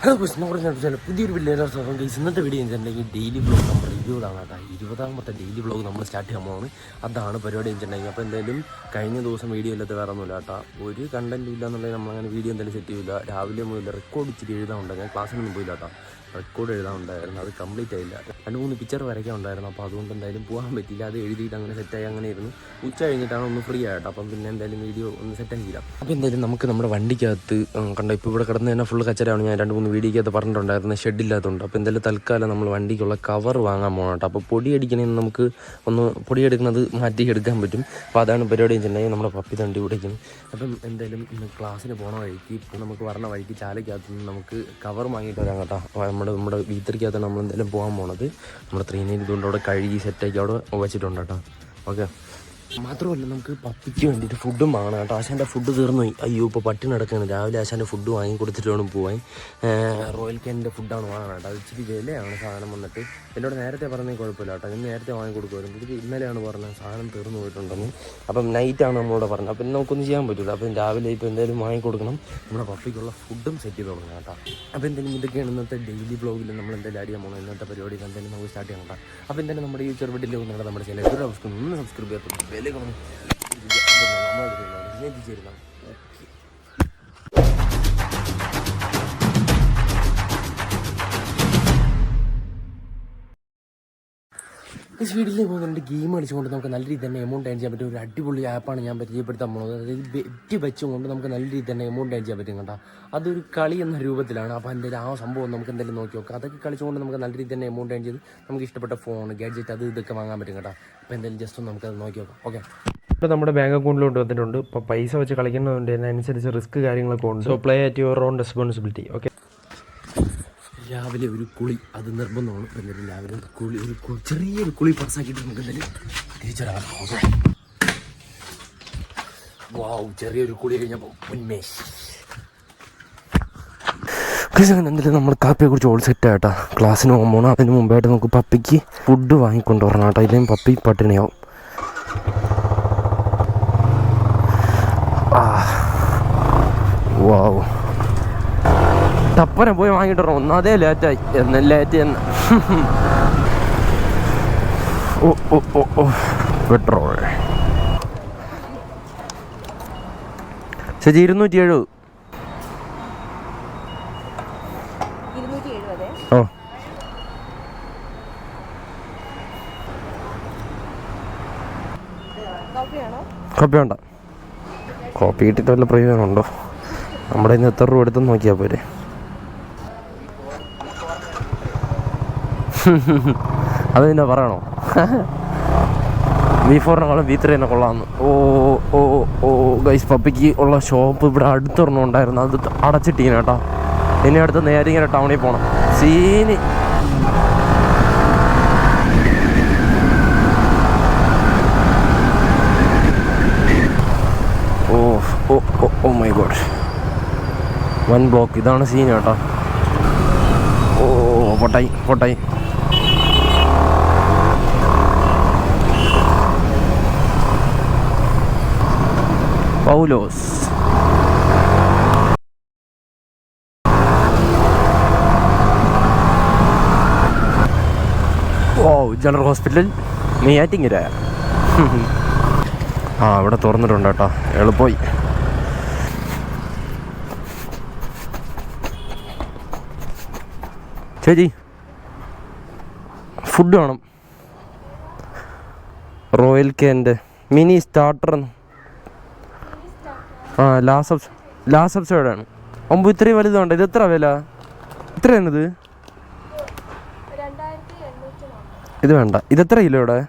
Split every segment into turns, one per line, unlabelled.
Hello പ്രശ്നം പറഞ്ഞാൽ പുതിയൊരു എല്ലാവർക്കും ഗൈസ് ഇന്നത്തെ വീഡിയോ വെച്ചിട്ടുണ്ടെങ്കിൽ ഡെയിലി ബ്ലോഗ് നമ്മൾ 20 കേട്ടോ 20ാമത്തെ ഡെയിലി ബ്ലോഗ് നമ്മൾ സ്റ്റാർട്ട് ചെയ്യാൻ പോകുന്നത്. അതാണ് പരിപാടി വെച്ചിട്ടുണ്ടെങ്കിൽ. അപ്പോൾ എന്തായാലും കഴിഞ്ഞ ദിവസം വീഡിയോ ഇല്ലാത്ത വേറെ ഒന്നുമില്ല കേട്ടോ. ഒരു കണ്ടൻറ്റും ഇല്ല എന്നുണ്ടെങ്കിൽ നമ്മളങ്ങനെ വീഡിയോ എന്തായാലും സെറ്റ് ചെയ്യില്ല. രാവിലെ മുതൽ റെക്കോർഡ് ഇച്ചിരി എഴുതാനുണ്ട്. ഞാൻ ക്ലാസ്സിനൊന്നും പോയില്ല കേട്ടോ. റെക്കോർഡ് എഴുതാനുണ്ടായിരുന്നു, അത് കംപ്ലീറ്റ് ആയില്ല. 2-3 പിക്ചർ വരയ്ക്കാൻ ഉണ്ടായിരുന്നു. അപ്പോൾ അതുകൊണ്ട് എന്തായാലും പോകാൻ പറ്റില്ല. അത് എഴുതിയിട്ട് അങ്ങനെ സെറ്റായി അങ്ങനെ ഇരുന്നു. ഉച്ച കഴിഞ്ഞിട്ടാണ് ഒന്ന് ഫ്രീ ആയിട്ട്. അപ്പം പിന്നെ എന്തായാലും വീഡിയോ ഒന്ന് സെറ്റാക്കിയില്ല. അപ്പോൾ എന്തായാലും നമുക്ക് നമ്മുടെ വണ്ടിക്കകത്ത് കണ്ടോ ഇപ്പോൾ ഇവിടെ കിടന്ന് തന്നെ ഫുൾ കച്ചറാണ്. ഞാൻ 2-3 വീഡിയോക്കകത്ത് പറഞ്ഞിട്ടുണ്ടായിരുന്നു ഷെഡില്ലാത്തതുകൊണ്ട്. അപ്പോൾ എന്തായാലും തൽക്കാലം നമ്മൾ വണ്ടിക്കുള്ള കവർ വാങ്ങാൻ പോകണം കേട്ടോ. അപ്പോൾ പൊടി അടിക്കണമെന്ന് നമുക്ക് ഒന്ന് പൊടിയെടുക്കുന്നത് മാറ്റി എടുക്കാൻ പറ്റും. അപ്പോൾ അതാണ് പരിപാടി വെച്ചിട്ടുണ്ടെങ്കിൽ നമ്മുടെ പപ്പി തണ്ടി കുടിക്കുന്നു. അപ്പം എന്തായാലും ഇന്ന് ക്ലാസ്സിന് പോകണ വഴിക്ക് ഇപ്പോൾ നമുക്ക് പറഞ്ഞ വഴിക്ക് ചാലക്കകത്ത് നിന്ന് നമുക്ക് കവർ വാങ്ങിയിട്ട് വരാം കേട്ടോ. നമ്മുടെ വീട്ടിലേക്കകത്താണ് നമ്മൾ എന്തായാലും പോകാൻ പോണത്. നമ്മുടെ 390 ഇതുകൊണ്ട് അവിടെ കഴുകി സെറ്റാക്കി അവിടെ വെച്ചിട്ടുണ്ട് കേട്ടോ. ഓക്കെ, മാത്രമല്ല നമുക്ക് പപ്പിക്ക് വേണ്ടിയിട്ട് ഫുഡും വാങ്ങണം കേട്ടോ. ആശാൻ്റെ ഫുഡ് തീർന്നു പോയി. അയ്യോ ഇപ്പോൾ പട്ടി നടക്കുകയാണ്. രാവിലെ ആശാൻ്റെ ഫുഡ് വാങ്ങി കൊടുത്തിട്ട് വേണം പോകാൻ. റോയൽ കാനിൻ്റെ ഫുഡാണ് വാങ്ങണം കേട്ടോ. അത് ഇച്ചിരി വിലയാണ് സാധനം വന്നിട്ട്. എന്നോട് നേരത്തെ പറഞ്ഞാൽ കുഴപ്പമില്ല കേട്ടോ. ഞാൻ നേരത്തെ വാങ്ങി കൊടുക്കുമായിരുന്നു. ഇത് ഇന്നലെയാണ് പറഞ്ഞത് സാധനം തീർന്നു പോയിട്ടുണ്ടെന്ന്. അപ്പം നൈറ്റാണ് നമ്മളോട് പറഞ്ഞത്. അപ്പം നമുക്കൊന്നും ചെയ്യാൻ പറ്റില്ല. അപ്പം രാവിലെ ഇപ്പോൾ എന്തായാലും വാങ്ങിക്കൊടുക്കണം. നമ്മുടെ പപ്പിക്കുള്ള ഫുഡും സെറ്റ് ചെയ്ത് തുടങ്ങണം കേട്ടോ. അപ്പോൾ എന്തായാലും ഇതൊക്കെയാണ് ഇന്നത്തെ ഡെയിലി ബ്ലോഗിൽ നമ്മൾ എന്തായാലും ആഡ് ചെയ്യാൻ പോകണം. ഇന്നത്തെ പരിപാടി എന്തായാലും നമുക്ക് സ്റ്റാർട്ട് ചെയ്യണം കേട്ടോ. അപ്പോൾ എന്തായാലും നമ്മുടെ ഈ ചെറുപടിയിൽ വന്നിട്ട് നമ്മുടെ ചാനൽ ഒന്ന് സബ്സ്ക്രൈബ് ചെയ്യാത്ത വിലകളൊന്നും ചേരുന്ന ഈ വീഡിയോയിൽ പോകുന്നുണ്ട്. ഗെയിം കളിച്ചുകൊണ്ട് നമുക്ക് നല്ല രീതിയിൽ തന്നെ എമൗണ്ട് ഏൺ ചെയ്യാൻ പറ്റും. ഒരു അടിപൊളി ആപ്പാണ് ഞാൻ പരിചയപ്പെടുത്താൻ പോകുന്നത്. അതായത് ബെറ്റ് വെച്ചുകൊണ്ട് നമുക്ക് നല്ല രീതിയിൽ തന്നെ എമൗണ്ട് ഏൺ ചെയ്യാൻ പറ്റും കേട്ടോ. അതൊരു കളി എന്ന രൂപത്തിലാണ്. അപ്പോൾ എന്തായാലും ആ സംഭവം നമുക്ക് എന്തായാലും നോക്കി നോക്കാം. അതൊക്കെ കളിച്ചുകൊണ്ട് നമുക്ക് നല്ല രീതിയിൽ തന്നെ എമൗണ്ട് ഏൺ ചെയ്ത് നമുക്ക് ഇഷ്ടപ്പെട്ട ഫോൺ ഗാഡ്ജറ്റ് അത് ഇതൊക്കെ വാങ്ങാൻ പറ്റും കേട്ടോ. അപ്പോൾ എന്തായാലും ജസ്റ്റ് ഒന്ന് നമുക്കത് നോക്കി നോക്കാം. ഓക്കെ, ഇപ്പോൾ നമ്മുടെ ബാങ്ക് അക്കൗണ്ടിലോട്ട് വന്നിട്ടുണ്ട്. ഇപ്പോൾ പൈസ വെച്ച് കളിക്കുന്നതുകൊണ്ട് അതിനനുസരിച്ച് റിസ്ക് കാര്യങ്ങളൊക്കെ ഉണ്ട്. So play at your own responsibility. Okay, രാവിലെ ഒരു കുളി അത് നിർബന്ധമാണ്. എന്തായാലും രാവിലെ ഒരു ചെറിയൊരു കുളി പാസ്സാക്കിയിട്ട് നമുക്ക് എന്തായാലും തിരിച്ചറിയാം. ഓക്കെ, വാവ്, ചെറിയൊരു കുളി കഴിഞ്ഞപ്പോൾ ഉന്മേഷ്. എന്തായാലും നമ്മൾ കാപ്പിയെ കുറിച്ച് ഓൾ സെറ്റ് ആയിട്ടാ. ക്ലാസ്സിന് പോകുമ്പോൾ അതിന് മുമ്പായിട്ട് നമുക്ക് പപ്പിക്ക് ഫുഡ് വാങ്ങിക്കൊണ്ടുവരണം കേട്ടോ. ഇല്ലെങ്കിൽ പപ്പി പട്ടിണിയാവും. വാവ്, ടപ്പനെ പോയി വാങ്ങിട്ട് വരണം. ഒന്നാതേ ലേറ്റായി. ലേറ്റ് തന്നെ. ഓ പെട്രോൾ ചേച്ചി 270. ഓ, കോപ്പി വേണ്ട. കോപ്പി കിട്ടിയിട്ട് വല്ല പ്രയോജനമുണ്ടോ? നമ്മുടെ ഇന്ന് എത്ര രൂപ എടുത്തെന്ന് നോക്കിയാൽ പോരെ. അത് പിന്നെ പറയണോ? B4 B3 തന്നെ കൊള്ളാമെന്ന്. ഓ ഗൈസ്, പപ്പിക്ക് ഉള്ള ഷോപ്പ് ഇവിടെ അടുത്തൊരെണ്ണം ഉണ്ടായിരുന്നു. അത് അടച്ചിട്ടീന കേട്ടോ. ഇനി അടുത്ത് നേരെ ഇങ്ങനെ ടൗണിൽ പോകണം. സീനി oh my God, one block. ഇതാണ് സീൻ കേട്ടോ. ഓ പൊട്ടായി. Paulose general hospital Neyyattinkara. ഇവിടെ തുറന്നിട്ടുണ്ട് കേട്ടോ. എളുപ്പമായി. ചേച്ചി ഫുഡ് വേണം. റോയൽ കാൻ്റെ മിനി സ്റ്റാർട്ടർ. ലാസ്റ്റ് സബ്സൈഡാണ്. ഇത്രയും വലുതുണ്ട്. ഇത് എത്ര വില? എത്രയാണിത്? ഇത് വേണ്ട. ഇതെത്ര കിലോ ഇവിടെ?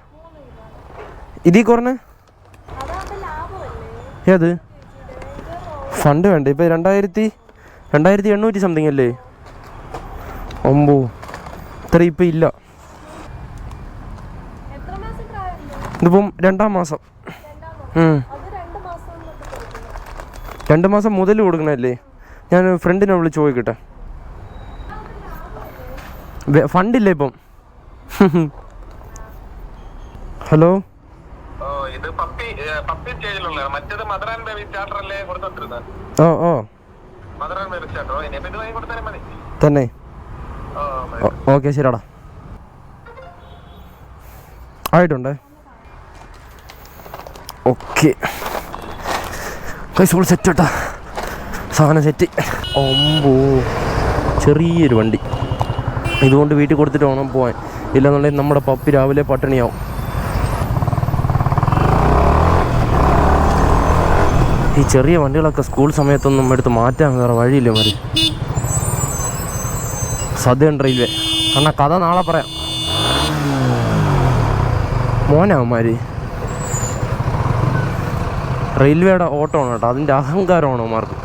ഇതിൽ കുറഞ്ഞ ഏത് ഫണ്ട് വേണ്ട? ഇപ്പം 2800 സംതിങ് അല്ലേ? ഇത്ര ഇപ്പം ഇല്ല. ഇതിപ്പം 2ാം മാസം. 2 മാസം മുതൽ കൊടുക്കണല്ലേ? ഞാൻ ഫ്രണ്ടിനെ വിളിച്ച് ചോദിക്കട്ടെ. ഫണ്ടില്ല ഇപ്പം. ഹലോ,
പപ്പി സ്റ്റേജിലുള്ള മറ്റേത് മദർ ആൻഡ് ബേബി സ്റ്റാർട്ടർ അല്ലേ കൊടുത്തോണ്ടിരുന്നത്?
ഓ
മദർ ആൻഡ് ബേബി
തന്നെ? ഓക്കെ ശരിടാ, ആയിട്ടുണ്ടേ. ഓക്കെ ഫുൾ സെറ്റ് കേട്ടാ, സാധനം സെറ്റ്. ഒമ്പോ ചെറിയൊരു വണ്ടി, ഇതുകൊണ്ട് വീട്ടിൽ കൊടുത്തിട്ട് വേണം പോകാൻ, ഇല്ലെന്നുണ്ടെങ്കിൽ നമ്മുടെ പപ്പി രാവിലെ പട്ടിണിയാവും. ഈ ചെറിയ വണ്ടികളൊക്കെ സ്കൂൾ സമയത്തൊന്നും എടുത്ത് മാറ്റാൻ വേറെ വഴിയില്ല മതി. സദേൺ റെയിൽവേ എന്നാ കഥ നാളെ പറയാം. മോനവന്മാർ റെയിൽവേയുടെ ഓട്ടോ ആണ് കേട്ടോ, അതിൻ്റെ അഹങ്കാരമാണ് അവന്മാർക്ക്.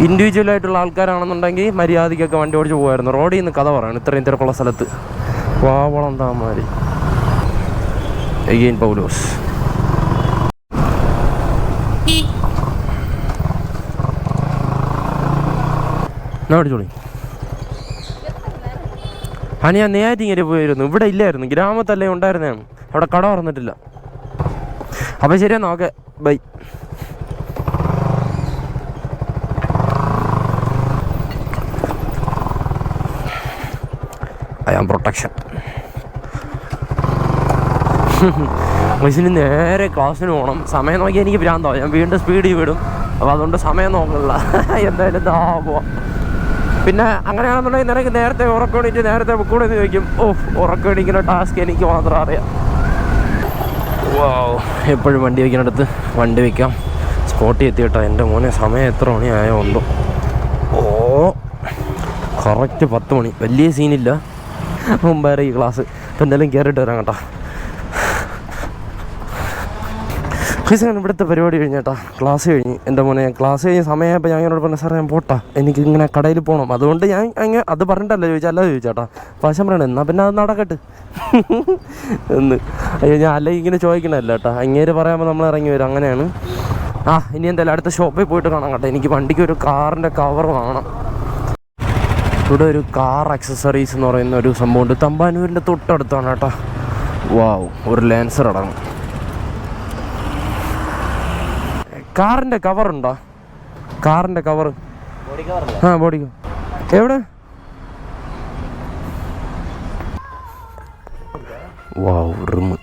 ഇൻഡിവിജ്വലായിട്ടുള്ള ആൾക്കാരാണെന്നുണ്ടെങ്കിൽ മര്യാദയ്ക്കൊക്കെ വണ്ടി ഓടിച്ച് പോകുമായിരുന്നു. റോഡിൽ നിന്ന് കഥ പറയണം ഇത്രയും തിരക്കുള്ള സ്ഥലത്ത്. വാവളം താമാർ എഗെയിൻ പൗലോസ്. അടിച്ചോളി ഞാൻ നെയ്യാറ്റിങ്ങര പോയിരുന്നു, ഇവിടെ ഇല്ലായിരുന്നു, ഗ്രാമത്തല്ലേ ഉണ്ടായിരുന്നതാണ്, അവിടെ കട തുറന്നിട്ടില്ല. അപ്പം ശരിയാ, okay bye. I am protection. മിസ്സിന് നേരെ ക്ലാസ്സിന് പോകണം. സമയം നോക്കി എനിക്ക് ഭ്രാന്താവും, ഞാൻ വീണ്ടും സ്പീഡിൽ വിടും. അപ്പോൾ അതുകൊണ്ട് സമയം നോക്കുന്നില്ല, എന്തായാലും പോവാം. പിന്നെ അങ്ങനെയാണെന്നുണ്ടെങ്കിൽ നിനക്ക് നേരത്തെ ഉറക്കണിച്ച് നേരത്തെ ബുക്കൂടെ എന്ന് ചോദിക്കും. ഉറക്കണിക്കുന്ന ടാസ്ക് എനിക്ക് മാത്രം അറിയാം. വാവ്, എപ്പോഴും വണ്ടി വയ്ക്കുന്നിടത്ത് വണ്ടി വയ്ക്കാം. സ്പോട്ടിൽ എത്തിയിട്ടോ. എൻ്റെ മോനെ സമയം എത്ര മണിയായോ ഉണ്ടോ? കറക്റ്റ് 10 മണി. വലിയ സീനില്ല, മുമ്പേറെ ഈ ക്ലാസ്. ഇപ്പം എന്തായാലും കയറിയിട്ട് വരാം കേട്ടോ. ഇവിടുത്തെ പരിപാടി കഴിഞ്ഞേട്ടാ, ക്ലാസ് കഴിഞ്ഞ്. എൻ്റെ മോനെ ക്ലാസ് കഴിഞ്ഞ് സമയമായപ്പോൾ ഞാൻ ഇങ്ങനോട് പറഞ്ഞു, സാറേ ഞാൻ പോട്ടാ, എനിക്ക് ഇങ്ങനെ കടയിൽ പോകണം. അതുകൊണ്ട് ഞാൻ അങ്ങനെ അത് പറഞ്ഞിട്ടല്ല ചോദിച്ചാൽ, അല്ലാതെ ചോദിച്ചാട്ടാ. പക്ഷേ പറയണേ എന്നാൽ പിന്നെ അത് നടക്കട്ടെ എന്ന്. അയ്യോ, ഞാൻ അല്ലെങ്കിൽ ഇങ്ങനെ ചോദിക്കണമല്ല കേട്ടോ, അങ്ങേര് പറയാമ്പോൾ നമ്മൾ ഇറങ്ങി വരും, അങ്ങനെയാണ്. ഇനി എന്തായാലും അടുത്ത ഷോപ്പിൽ പോയിട്ട് കാണാം കേട്ടോ. എനിക്ക് വണ്ടിക്ക് ഒരു കാറിൻ്റെ കവർ വാങ്ങണം. ഇവിടെ ഒരു കാർ ആക്സസറീസ് എന്ന് പറയുന്ന ഒരു സംഭവമുണ്ട്, തമ്പാനൂരിൻ്റെ തൊട്ടടുത്താണ് കേട്ടോ. വാവ്, ഒരു ലാൻസർ അടങ്ങും. കാറിൻ്റെ കവറുണ്ടോ? കാറിൻ്റെ കവർ, ബോഡി എവിടെ? വാവ്, റിമ്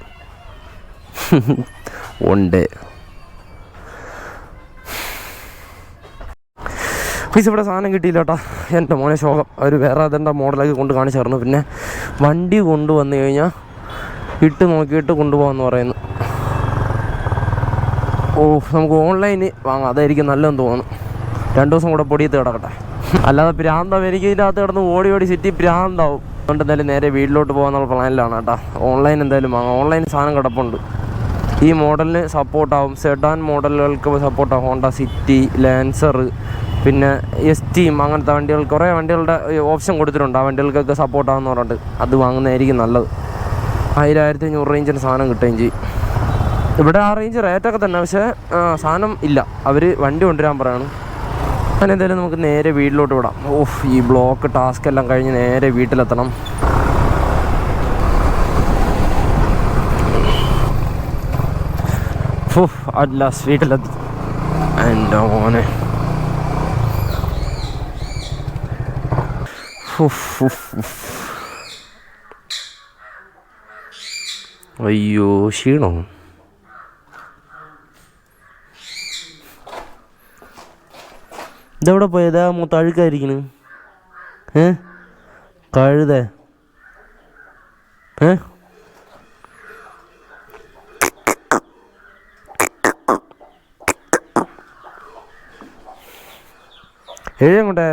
ഉണ്ട്. പൈസ ഇവിടെ സാധനം കിട്ടിയില്ല കേട്ടോ. എൻ്റെ മോനെ ശോകം. അവർ വേറെ അതിൻ്റെ മോഡലൊക്കെ കൊണ്ട് കാണിച്ചായിരുന്നു. പിന്നെ വണ്ടി കൊണ്ടുവന്നു കഴിഞ്ഞാൽ ഇട്ട് നോക്കിയിട്ട് കൊണ്ടുപോകാമെന്ന് പറയുന്നു. നമുക്ക് ഓൺലൈന് വാങ്ങാം, അതായിരിക്കും നല്ലതെന്ന് തോന്നുന്നു. 2 ദിവസം കൂടെ പൊടിയത്ത് കിടക്കട്ടെ, അല്ലാതെ പ്രാന്താവും. എനിക്ക് ഇതിനകത്ത് കിടന്ന് ഓടി സിറ്റി പ്രാന്താവും. അതുകൊണ്ട് എന്തായാലും നേരെ വീട്ടിലോട്ട് പോകാന്നുള്ള പ്ലാനിലാണ് കേട്ടോ. ഓൺലൈൻ എന്തായാലും വാങ്ങാം. ഓൺലൈൻ സാധനം കിടപ്പുണ്ട്. ഈ മോഡലിന് സപ്പോർട്ടാവും, സെഡാൻ മോഡലുകൾക്ക് സപ്പോർട്ടാവും. ഹോണ്ട സിറ്റി, ലാൻസർ, പിന്നെ എസ്റ്റീം, അങ്ങനത്തെ വണ്ടികൾ, കുറേ വണ്ടികളുടെ ഓപ്ഷൻ കൊടുത്തിട്ടുണ്ട്. ആ വണ്ടികൾക്കൊക്കെ സപ്പോർട്ടാവെന്ന് പറഞ്ഞിട്ട് അത് വാങ്ങുന്നതായിരിക്കും നല്ലത്. 1000-1500 റേഞ്ചിന് സാധനം കിട്ടുകയും ചെയ്യും. ഇവിടെ ആ റേഞ്ച് റേറ്റൊക്കെ തന്നെ, പക്ഷേ സാധനം ഇല്ല. അവർ വണ്ടി കൊണ്ടുവരാൻ പറയണം. അങ്ങനെ എന്തായാലും നമുക്ക് നേരെ വീട്ടിലോട്ട് വിടാം. ഈ ബ്ലോക്ക് ടാസ്ക് എല്ലാം കഴിഞ്ഞ് നേരെ വീട്ടിലെത്തണം. അറ്റ് ലാസ്റ്റ് വീട്ടിലെത്തി. എൻ്റെ മോനെ അയ്യോ, ക്ഷീണോ. ഇതെവിടെ പോയതാ? തഴുക്കായിരിക്കണ്. കഴുത. എഴുതങ്ങോട്ടെ.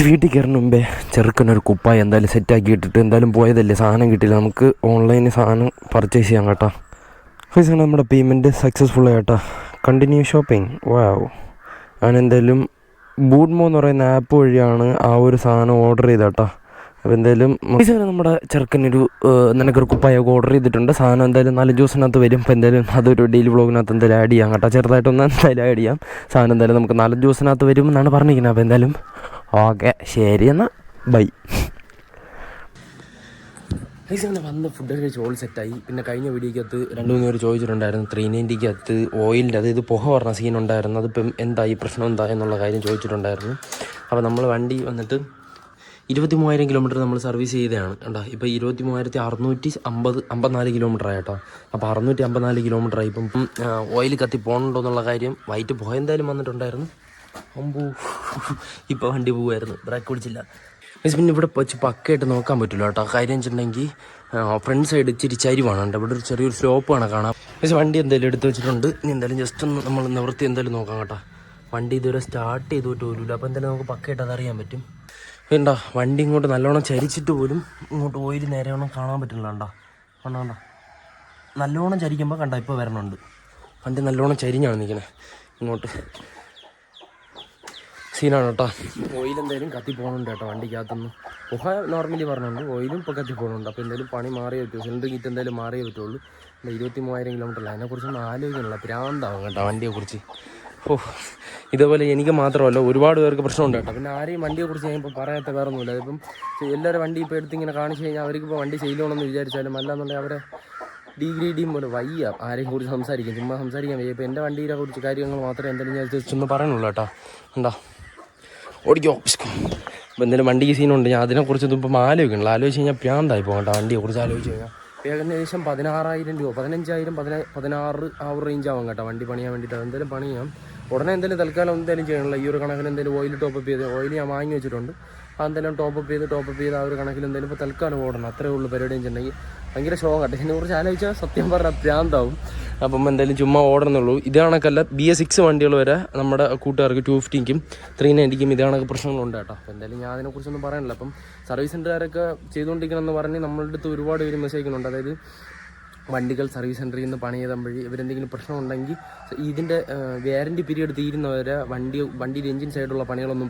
വീട്ടിൽ കയറുന്ന മുമ്പേ ചെറുക്കനൊരു കുപ്പായി എന്തായാലും സെറ്റാക്കി ഇട്ടിട്ട് എന്തായാലും പോയതല്ലേ, സാധനം കിട്ടിയില്ല. നമുക്ക് ഓൺലൈനിൽ സാധനം പർച്ചേസ് ചെയ്യാം കേട്ടോ. ഫൈസ് നമ്മുടെ പേയ്മെൻറ്റ് സക്സസ്ഫുൾ ആയിട്ടാ. Continue shopping. വാവ്. ഞാൻ എന്തായാലും ബൂട്ട്മോ എന്ന് പറയുന്ന ആപ്പ് വഴിയാണ് ആ ഒരു സാധനം ഓർഡർ ചെയ്തേട്ടാ. അപ്പോൾ എന്തായാലും നമ്മുടെ ചെറുക്കനൊരു നിനക്കൊരു കുപ്പായൊക്കെ ഓർഡർ ചെയ്തിട്ടുണ്ട്. സാധനം എന്തായാലും 4 ദിവസത്തിനകത്ത് വരും. അപ്പോൾ എന്തായാലും അതൊരു ഡെയിലി വ്ളോഗിനകത്ത് എന്തായാലും ആഡ് ചെയ്യാം കേട്ടോ. ചെറുതായിട്ടൊന്ന് എന്തായാലും ആഡ് ചെയ്യാം. സാധനം എന്തായാലും നമുക്ക് 4 ദിവസത്തിനകത്ത് വരും എന്നാണ് പറഞ്ഞിരിക്കുന്നത്. അപ്പോൾ എന്തായാലും ഓക്കെ, ശരി എന്നാൽ ബൈ. അങ്ങനെ വന്ന് ഫുഡൊക്കെ കഴിച്ച് ഓൾ സെറ്റായി. പിന്നെ കഴിഞ്ഞ വീഡിയോക്കകത്ത് 2-3 പേര് ചോദിച്ചിട്ടുണ്ടായിരുന്നു 390-ക്കകത്ത് ഓയിലിൻ്റെ അതായത് പുക പറഞ്ഞ സീനുണ്ടായിരുന്നു, അതിപ്പം എന്തായി പ്രശ്നം എന്താ എന്നുള്ള കാര്യം ചോദിച്ചിട്ടുണ്ടായിരുന്നു. അപ്പോൾ നമ്മൾ വണ്ടി വന്നിട്ട് 23,000 കിലോമീറ്റർ നമ്മൾ സർവീസ് ചെയ്തതാണ് കേട്ടോ. ഇപ്പോൾ 23,654 കിലോമീറ്റർ ആയിട്ടോ. അപ്പോൾ 654 കിലോമീറ്റർ ആയി. ഇപ്പം ഓയിൽ കത്തി പോകണുണ്ടോ എന്നുള്ള കാര്യം വൈറ്റ് പുക എന്തായാലും വന്നിട്ടുണ്ടായിരുന്നു. അമ്പൂ ഇപ്പോൾ വണ്ടി പോവുമായിരുന്നു, ബ്രേക്ക് പിടിച്ചില്ല. പിന്നെ ഇവിടെ വെച്ച് പക്കയായിട്ട് നോക്കാൻ പറ്റില്ല കേട്ടോ. കാര്യം വെച്ചിട്ടുണ്ടെങ്കിൽ ഫ്രണ്ട് സൈഡ് ഇച്ചിരി ചരിവാണ് കേട്ടോ. ഇവിടെ ഒരു ചെറിയൊരു സ്ലോപ്പാണ് കാണാം. പക്ഷേ വണ്ടി എന്തായാലും എടുത്ത് വെച്ചിട്ടുണ്ട്. ഇനി എന്തായാലും ജസ്റ്റ് ഒന്ന് നമ്മൾ നിവൃത്തി എന്തായാലും നോക്കാം കേട്ടോ. വണ്ടി ഇതുവരെ സ്റ്റാർട്ട് ചെയ്തിട്ട് പോലുമില്ല. അപ്പോൾ എന്തായാലും നമുക്ക് പക്കയായിട്ട് അതറിയാൻ പറ്റും. വേണ്ട വണ്ടി ഇങ്ങോട്ട് നല്ലോണം ചരിച്ചിട്ട് പോലും ഇങ്ങോട്ട് ഓയിൽ നേരെ വേണം കാണാൻ പറ്റില്ല. കണ്ടോ കണ്ടോ നല്ലോണം ചരിക്കുമ്പോൾ കണ്ട ഇപ്പോൾ വരണുണ്ട്. വണ്ടി നല്ലോണം ചരിഞ്ഞാണ് നിൽക്കണേ. ഇങ്ങോട്ട് സീനാണ് കേട്ടോ. ഓയിൽ എന്തായാലും കത്തി പോകുന്നുണ്ട് കേട്ടോ വണ്ടിക്കകത്തുനിന്ന്. പുക നോർമലി പറഞ്ഞുണ്ട്, ഓയിലും ഇപ്പോൾ കത്തി പോകുന്നുണ്ട്. അപ്പോൾ എന്തായാലും പണി മാറിയേ പറ്റുള്ളൂ. സിലിണ്ടർ കിറ്റ് എന്തായാലും മാറിയേ പറ്റുള്ളൂ. 23,000 കിലോമീറ്റർ അല്ല, അതിനെക്കുറിച്ചൊന്നും ആലോചിക്കണില്ല. പ്രാന്താവും കേട്ടോ വണ്ടിയെക്കുറിച്ച്. ഓ ഇതേപോലെ എനിക്ക് മാത്രമല്ല ഒരുപാട് പേർക്ക് പ്രശ്നമുണ്ട് കേട്ടോ. പിന്നെ ആരെയും വണ്ടിയെക്കുറിച്ച് ഞാൻ ഇപ്പോൾ പറയാത്ത വേറെ ഒന്നുമില്ല. അതിപ്പം എല്ലാവരും വണ്ടി ഇപ്പോൾ എടുത്തിങ്ങനെ കാണിച്ച് കഴിഞ്ഞാൽ അവർക്കിപ്പോൾ വണ്ടി ചെയ്യണമെന്ന് വിചാരിച്ചാലും അല്ലാന്നുണ്ടെങ്കിൽ അവരെ ഡിഗ്രീഡിയും പോലെ വയ്യ ആരെയും കുറിച്ച് സംസാരിക്കും. ചുമ്മാ സംസാരിക്കാൻ വയ്യ. ഇപ്പോൾ എൻ്റെ വണ്ടിയെ കുറിച്ച് കാര്യങ്ങൾ മാത്രമേ എന്തായാലും ഞാൻ ചുമ്മാ പറയുന്നുള്ളൂ കേട്ടോ. എന്താ ഓടിക്കോ ഇപ്പോൾ എന്തെങ്കിലും വണ്ടിക്ക് സീനുണ്ട്, ഞാൻ അതിനെക്കുറിച്ചൊന്നും ഇപ്പം ആലോചിക്കണില്ല. ആലോചിച്ച് കഴിഞ്ഞാൽ പ്രാന്തായി പോകണ്ട വണ്ടിയെക്കുറിച്ച് ആലോചിച്ച് കഴിഞ്ഞാൽ. ഏകദേശം 16,000 രൂപ, 15,000, 16 ആ ഒരു റേഞ്ച് ആവും കേട്ടോ വണ്ടി പണിയാൻ വേണ്ടിയിട്ട്. എന്തായാലും പണിയാം ഉടനെ. എന്തായാലും തൽക്കാലം എന്തായാലും ചെയ്യണമല്ലോ. ഈ ഒരു കണക്കിന് എന്തായാലും ഓയിൽ ടോപ്പപ്പ് ചെയ്ത്, ഓയിൽ ഞാൻ വാങ്ങി വെച്ചിട്ടുണ്ട്. അതെന്തായാലും ടോപ്പപ്പ് ചെയ്ത് ആ ഒരു കണക്കിൽ എന്തായാലും ഇപ്പോൾ തൽക്കാലം ഓടണം. അത്രേ ഉള്ളൂ പരിപാടി. വെച്ചിട്ടുണ്ടെങ്കിൽ ഭയങ്കര ഷോ കേട്ടോ. ഇതിനെക്കുറിച്ച് ആലോചിച്ചാൽ സത്യം പറഞ്ഞാൽ പ്രാന്താവും. അപ്പം എന്തായാലും ചുമ്മാ ഓടണമെന്നുള്ളൂ. ഇത് കണക്കല്ല BS6 വണ്ടികൾ വരെ നമ്മുടെ കൂട്ടുകാർക്ക് 250-ക്കും 390-ക്കും ഇത് കണക്ക് പ്രശ്നങ്ങളുണ്ട് കേട്ടോ. അപ്പോൾ എന്തായാലും ഞാൻ അതിനെക്കുറിച്ചൊന്നും പറയാനില്ല. അപ്പം സർവീസ് സെൻ്ററുകാരൊക്കെ ചെയ്തുകൊണ്ടിരിക്കണമെന്ന് പറഞ്ഞ് നമ്മളുടെ അടുത്ത് ഒരുപാട് പേര് മെസ്സേജ് അയക്കുന്നുണ്ട്. അതായത് വണ്ടികൾ സർവീസ് സെൻ്ററിൽ നിന്ന് പണി ചെയ്താൽ വഴി ഇവരെന്തെങ്കിലും പ്രശ്നം ഉണ്ടെങ്കിൽ ഇതിൻ്റെ വാറൻറ്റി പീരീഡ് തീരുന്നവരെ വണ്ടിയുടെ എഞ്ചിൻ സൈഡുള്ള പണികളൊന്നും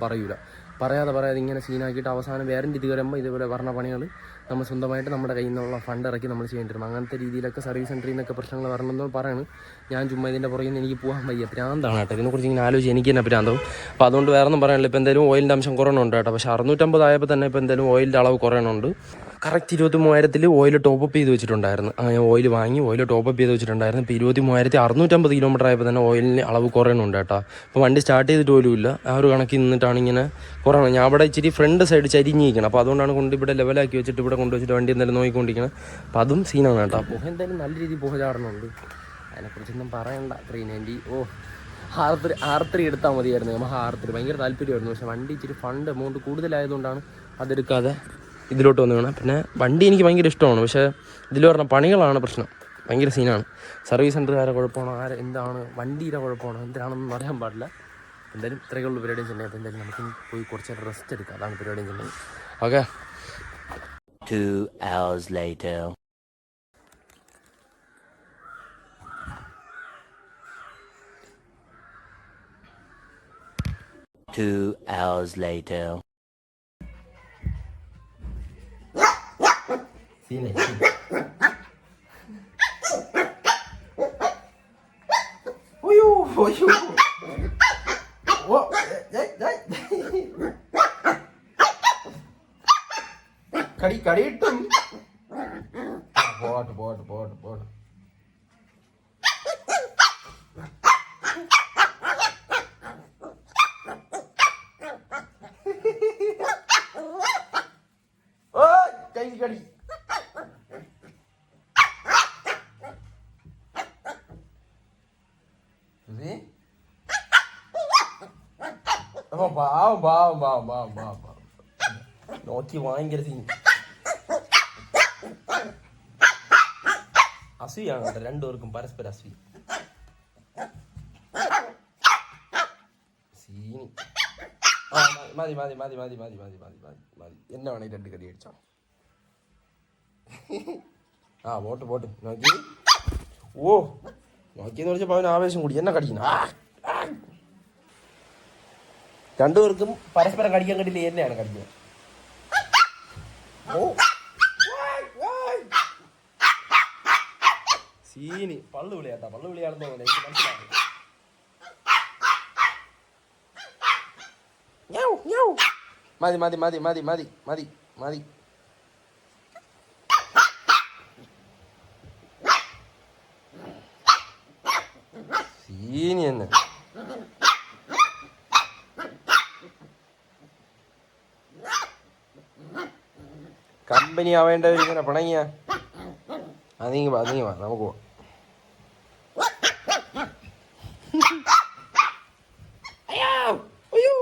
പറയാതെ ഇങ്ങനെ സീനാക്കിയിട്ട് അവസാനം വാറൻറ്റി തീരുമ്പോൾ ഇതേപോലെ പറഞ്ഞ പണികൾ നമ്മൾ സ്വന്തമായിട്ട് നമ്മുടെ കയ്യിൽ നിന്നുള്ള ഫണ്ട് ഇറക്കി നമ്മൾ ചെയ്യേണ്ടി വരും. അങ്ങനത്തെ രീതിയിലൊക്കെ സർവീസ് സെൻ്ററിൽ നിന്നൊക്കെ പ്രശ്നങ്ങൾ വരണമെന്ന് പറയുന്നത്. ഞാൻ ചുമ്മാ ഇതിൻ്റെ പുറകിൽ നിന്ന് എനിക്ക് പോകാൻ വയ്യ. പ്രാന്താണ് കേട്ടോ. ഇതിനെക്കുറിച്ച് ഇങ്ങനെ ആലോചിച്ച് എനിക്ക് തന്നെ പ്രാന്താവും. അപ്പോൾ അതുകൊണ്ട് വേറെ ഒന്നും പറയാനില്ല. ഇപ്പോൾ എന്തായാലും ഓയിലിൻ്റെ അംശം കുറയണമുണ്ട് കേട്ടോ. പക്ഷേ 650 ആയപ്പോൾ തന്നെ ഇപ്പോൾ എന്തായാലും ഓയിലിൻ്റെ അളവ് കുറയണമുണ്ട്. കറക്റ്റ് 23,000 ഓയിൽ ടോപ്പപ്പ് ചെയ്ത് വെച്ചിട്ടുണ്ടായിരുന്നു. അങ്ങനെ ഓയിൽ വാങ്ങി ഓയിൽ ടോപ്പപ്പ് ചെയ്ത് വെച്ചിട്ടുണ്ടായിരുന്നു. ഇപ്പോൾ 23,650 കിലോമീറ്റർ ആയപ്പോൾ തന്നെ ഓയിലിന് അളവ് കുറയണമുണ്ട് കേട്ടോ. ഇപ്പോൾ വണ്ടി സ്റ്റാർട്ട് ചെയ്തിട്ട് പോലും ഇല്ല. ആ ഒരു കണക്കിൽ നിന്നിട്ടാണ് ഇങ്ങനെ കുറയണം. ഞാൻ അവിടെ ഇച്ചിരി ഫ്രണ്ട് സൈഡ് ചരിഞ്ഞിരിക്കണം. അപ്പോൾ അതുകൊണ്ടാണ് കൊണ്ട് ഇവിടെ ലെവലാക്കി വെച്ചിട്ട് ഇവിടെ കൊണ്ടുവച്ചിട്ട് വണ്ടി എന്തായാലും നോക്കിക്കൊണ്ടിരിക്കണം. അപ്പോൾ അതും സീനാണ് കേട്ടോ. പുക എന്തായാലും നല്ല രീതിയിൽ പുക ചാടണമുണ്ട്. അതിനെക്കുറിച്ചൊന്നും പറയണ്ട. 390 R3 എടുത്താൽ മതിയായിരുന്നു. നമ്മൾ R3 ഭയങ്കര താല്പര്യമായിരുന്നു. പക്ഷേ വണ്ടി ഇച്ചിരി ഫണ്ട് എമൗണ്ട് കൂടുതലായതുകൊണ്ടാണ് അതെടുക്കാതെ ഇതിലോട്ട് വന്ന് വീണാൽ. പിന്നെ വണ്ടി എനിക്ക് ഭയങ്കര ഇഷ്ടമാണ്. പക്ഷേ ഇതിൽ പറഞ്ഞ പണികളാണ് പ്രശ്നം. ഭയങ്കര സീനാണ്. സർവീസ് സെൻ്ററുകാരെ കുഴപ്പമാണോ എന്താണ് വണ്ടിയുടെ കുഴപ്പമാണോ എന്താണെന്നൊന്നും അറിയാൻ പാടില്ല. എന്തായാലും ഇത്രയൊക്കെയുള്ള പരിപാടിയും ചെന്നൈ. അപ്പോൾ എന്തായാലും നമുക്ക് പോയി കുറച്ച് റെസ്റ്റ് എടുക്കാം. അതാണ് പരിപാടിയും ചെന്നൈ. ഓക്കെ.
2 hours later.
കടിയിട്ടും പോട്ട് കടി നോക്കി ഭയങ്കര സീൻ. അസൂയാണ് കേട്ടോ രണ്ടുപേർക്കും, പരസ്പര അസൂയ. സീനി. മതി എന്നെ വേണമെങ്കിൽ 2 കടി അടിച്ചോ. പോട്ട് നോക്കി. നോക്കിയെന്ന് വിളിച്ചപ്പോൾ അവന് ആവേശം കൂടി. എന്നെ കടിക്കുന്നു. രണ്ടുപേർക്കും പരസ്പരം കടിക്കാൻ കണ്ടില്ല, എന്നെയാണ് കടിക്കുന്നത്. സീനി പള്ളു വിളിയാട്ടാ. പള്ളു വിളിയാണെന്ന് തോന്നുന്നു, എനിക്ക് മനസ്സിലായി. മതി സീനി തന്നെ. കമ്പനി ആവേണ്ടവർ ഇങ്ങനെ പിണങ്ങിയ നീങ്ങി വാ നമുക്ക് പോവാം. അയ്യോ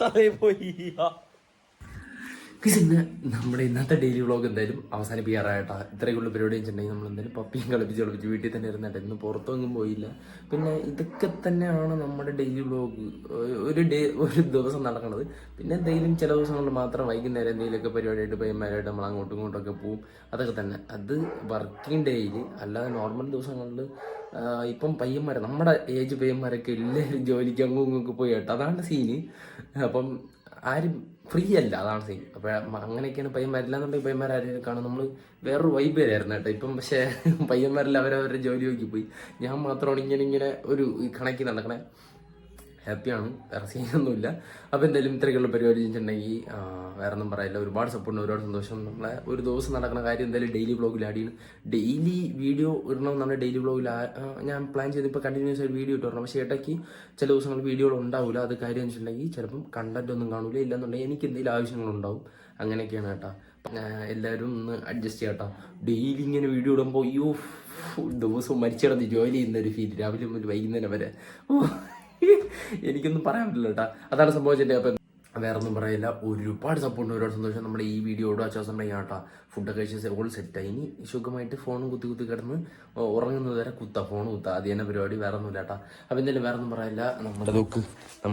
തലേ പോയി. പിന്നെ നമ്മുടെ ഇന്നത്തെ ഡെയിലി വ്ളോഗ് എന്തായാലും അവസാനിപ്പിക്കാറായിട്ടാ. ഇത്രയൊക്കെയുള്ള പരിപാടി വെച്ചിട്ടുണ്ടെങ്കിൽ നമ്മൾ എന്തായാലും പപ്പിയും കളിപ്പിച്ച് വീട്ടിൽ തന്നെ ഇരുന്നിട്ട് ഇന്ന് പുറത്തൊന്നും പോയില്ല. പിന്നെ ഇതൊക്കെ തന്നെയാണ് നമ്മുടെ ഡെയിലി വ്ളോഗ്. ഒരു ദിവസം നടക്കുന്നത്. പിന്നെ എന്തെങ്കിലും ചില ദിവസങ്ങളിൽ മാത്രം വൈകുന്നേരം എന്തെങ്കിലുമൊക്കെ പരിപാടിയായിട്ട് പയ്യന്മാരായിട്ട് നമ്മൾ അങ്ങോട്ടും ഇങ്ങോട്ടൊക്കെ പോവും. അതൊക്കെ തന്നെ. അത് വർക്കിംഗ് ഡേയിൽ. അല്ലാതെ നോർമൽ ദിവസങ്ങളിൽ ഇപ്പം പയ്യന്മാർ നമ്മുടെ ഏജ് പയ്യന്മാരൊക്കെ എല്ലാവരും ജോലിക്ക് അങ്ങോട്ട് പോയി കേട്ടോ. അതാണ് സീന്. അപ്പം ആരും ഫ്രീ അല്ല, അതാണ് സീൻ. അപ്പം അങ്ങനെയൊക്കെയാണ് പയ്യന്മാരില്ലാന്നുണ്ടെങ്കിൽ പയ്യന്മാരും കാണും നമ്മൾ വേറൊരു വൈബ് വരായിരുന്നു കേട്ടോ. ഇപ്പം പക്ഷേ പയ്യന്മാരെല്ലാം അവരവരുടെ ജോലി നോക്കി പോയി. ഞാൻ മാത്രമാണ് ഇങ്ങനെ ഒരു കണക്കി നടക്കണേ. ഹാപ്പിയാണ്, വേറെ സീനൊന്നുമില്ല. അപ്പോൾ എന്തായാലും ഇത്രയൊക്കെയുള്ള പരിപാടി വെച്ചിട്ടുണ്ടെങ്കിൽ വേറെ ഒന്നും പറയില്ല. ഒരുപാട് സപ്പോർട്ടുണ്ട്, ഒരുപാട് സന്തോഷം. നമ്മളെ ഒരു ദിവസം നടക്കുന്ന കാര്യം എന്തായാലും ഡെയിലി വ്ളോഗിൽ ആഡ് ചെയ്യണം. ഡെയിലി വീഡിയോ ഇടണമെന്നാണ് ഡെയിലി വ്ളോഗിൽ ഞാൻ പ്ലാൻ ചെയ്ത് ഇപ്പോൾ കണ്ടിന്യൂസ് ആയിട്ട് വീഡിയോ ഇട്ട് വരണം. പക്ഷേ ഇടയ്ക്ക് ചില ദിവസങ്ങളിൽ വീഡിയോകൾ ഉണ്ടാവില്ല. അത് കാര്യം വെച്ചിട്ടുണ്ടെങ്കിൽ ചിലപ്പം കണ്ടന്റ് ഒന്നും കാണില്ല. ഇല്ലെന്നുണ്ടെങ്കിൽ എനിക്ക് എന്തെങ്കിലും ആവശ്യങ്ങളുണ്ടാവും. അങ്ങനെയൊക്കെയാണ് കേട്ടോ. എല്ലാവരും ഒന്ന് അഡ്ജസ്റ്റ് ചെയ്യാം കേട്ടോ. ഡെയിലി ഇങ്ങനെ വീഡിയോ ഇടുമ്പോൾ അയ്യോ ദിവസവും മരിച്ചിടന്ന് ജോലി ചെയ്യുന്ന ഒരു ഫീൽ. രാവിലെ മുതൽ വൈകുന്നേരം വരെ എനിക്കൊന്നും പറയാൻ പറ്റില്ല കേട്ടോ. അതാണ് സംഭവിച്ചിട്ട്. അപ്പം വേറെ ഒന്നും പറയില്ല. ഒരുപാട് സപ്പോർട്ട്, ഒരുപാട് സന്തോഷം. നമ്മുടെ ഈ വീഡിയോയോട് ആശ്വാസം ഉണ്ടെങ്കിൽ കേട്ടോ. ഫുഡൊക്കെ കഴിച്ച് ഓൾ സെറ്റായി. ഇനി സുഖമായിട്ട് ഫോണും കുത്തി കിടന്ന് ഉറങ്ങുന്നത് വരെ ഫോൺ കുത്താം. അത് തന്നെ പരിപാടി, വേറെ ഒന്നുമില്ല കേട്ടോ. അപ്പം എന്തായാലും വേറെ ഒന്നും പറയില്ല.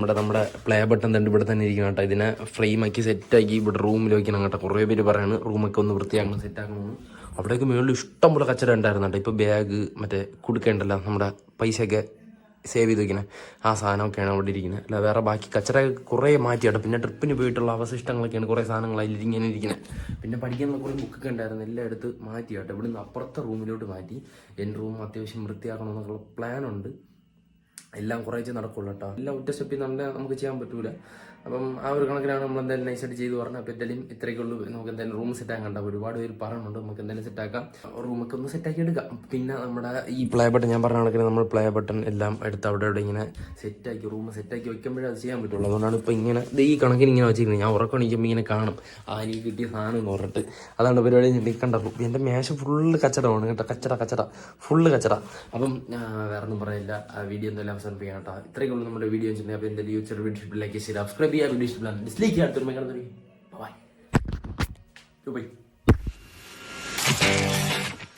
നമ്മുടെ പ്ലേ ബട്ടൺ തന്നെ ഇവിടെ തന്നെ ഇരിക്കണം കേട്ടോ. ഇതിനെ ഫ്രെയിമാക്കി സെറ്റാക്കി ഇവിടെ റൂമിൽ വയ്ക്കണം കേട്ടോ. കുറേ പേര് പറയാണ് റൂമൊക്കെ ഒന്ന് വൃത്തിയാക്കണം, സെറ്റാക്കണമെന്ന്. അവിടേക്ക് മുകളിൽ ഇഷ്ടം പോലെ കച്ചറ ഉണ്ടായിരുന്നു കേട്ടോ. ഇപ്പോൾ ബാഗ് മറ്റേ കൊടുക്കേണ്ടല്ലോ, നമ്മുടെ പൈസയൊക്കെ സേവ് ചെയ്ത് വയ്ക്കുന്നത് ആ സാധനമൊക്കെയാണ് അവിടെ ഇരിക്കുന്നത്. അല്ല വേറെ ബാക്കി കച്ചറ കുറേ മാറ്റിയാട്ടോ. പിന്നെ ട്രിപ്പിന് പോയിട്ടുള്ള അവശിഷ്ടങ്ങളൊക്കെയാണ് കുറേ സാധനങ്ങൾ അതിൽ ഇങ്ങനെ ഇരിക്കുന്നത്. പിന്നെ പഠിക്കാനുള്ള കുറേ ബുക്കൊക്കെ ഉണ്ടായിരുന്നു, എല്ലാം എടുത്ത് മാറ്റിയാട്ടോ. ഇവിടുന്ന് അപ്പുറത്തെ റൂമിലോട്ട് മാറ്റി. എൻ്റെ റൂം അത്യാവശ്യം വൃത്തിയാക്കണമെന്നൊക്കെയുള്ള പ്ലാനുണ്ട്. എല്ലാം കുറേച്ചേ നടക്കുള്ളൂ കേട്ടോ. എല്ലാം ഒറ്റ സ്റ്റെപ്പിൽ നല്ല നമുക്ക് ചെയ്യാൻ പറ്റൂല. അപ്പം ആ ഒരു കണക്കിലാണ് നമ്മൾ എന്തായാലും നൈസായിട്ട് ചെയ്ത് പറഞ്ഞത്. അപ്പോൾ എന്തായാലും ഇത്രയൊക്കെ ഉള്ളൂ. നമുക്ക് എന്തായാലും റൂം സെറ്റാക്കാൻ കണ്ട ഒരുപാട് പേര് പറയുന്നുണ്ട്. നമുക്ക് എന്തായാലും സെറ്റാക്കാം, റൂമൊക്കെ ഒന്ന് സെറ്റാക്കി എടുക്കാം. പിന്നെ നമ്മുടെ ഈ പ്ലേ ബട്ടൺ ഞാൻ പറഞ്ഞ കണക്കിന് നമ്മൾ പ്ലേ ബട്ടൺ എല്ലാം എടുത്ത് അവിടെ ഇങ്ങനെ സെറ്റാക്കി റൂം സെറ്റാക്കി വയ്ക്കുമ്പോഴേ അത് ചെയ്യാൻ പറ്റുള്ളൂ. അതുകൊണ്ടാണ് ഇപ്പോൾ ഇങ്ങനെ ഈ കണക്കിന് ഇങ്ങനെ വെച്ചിരിക്കുന്നത്. ഞാൻ ഉറക്കം എണീക്കുമ്പോൾ ഇങ്ങനെ കാണും എനിക്ക് കിട്ടിയ സാധനം എന്ന് പറഞ്ഞിട്ട്. അതാണ് പരിപാടി. കണ്ടപ്പോൾ എൻ്റെ മേശ ഫുള്ള് കച്ചടമാണ് കേട്ടോ. കച്ചട ഫുള്ള് കച്ചട. അപ്പം വേറെ ഒന്നും പറയില്ല. വീഡിയോ എന്തായാലും അവസാനിപ്പിക്കാം കേട്ടോ. ഇത്രയൊക്കെ ഉള്ളൂ നമ്മുടെ വീഡിയോ വെച്ചിട്ടുണ്ടെങ്കിൽ. അപ്പോൾ എന്തായാലും യൂട്യൂബ് വീഡിയോ ലൈക്ക് ചെയ്ത് സബ്സ്ക്രൈബ് ചെയ്യാൻ വീഡിയോ ഇഷ്ടപ്പെടാൻ ഡിസ്ലൈക്ക് ചെയ്യാൻ. ബൈ.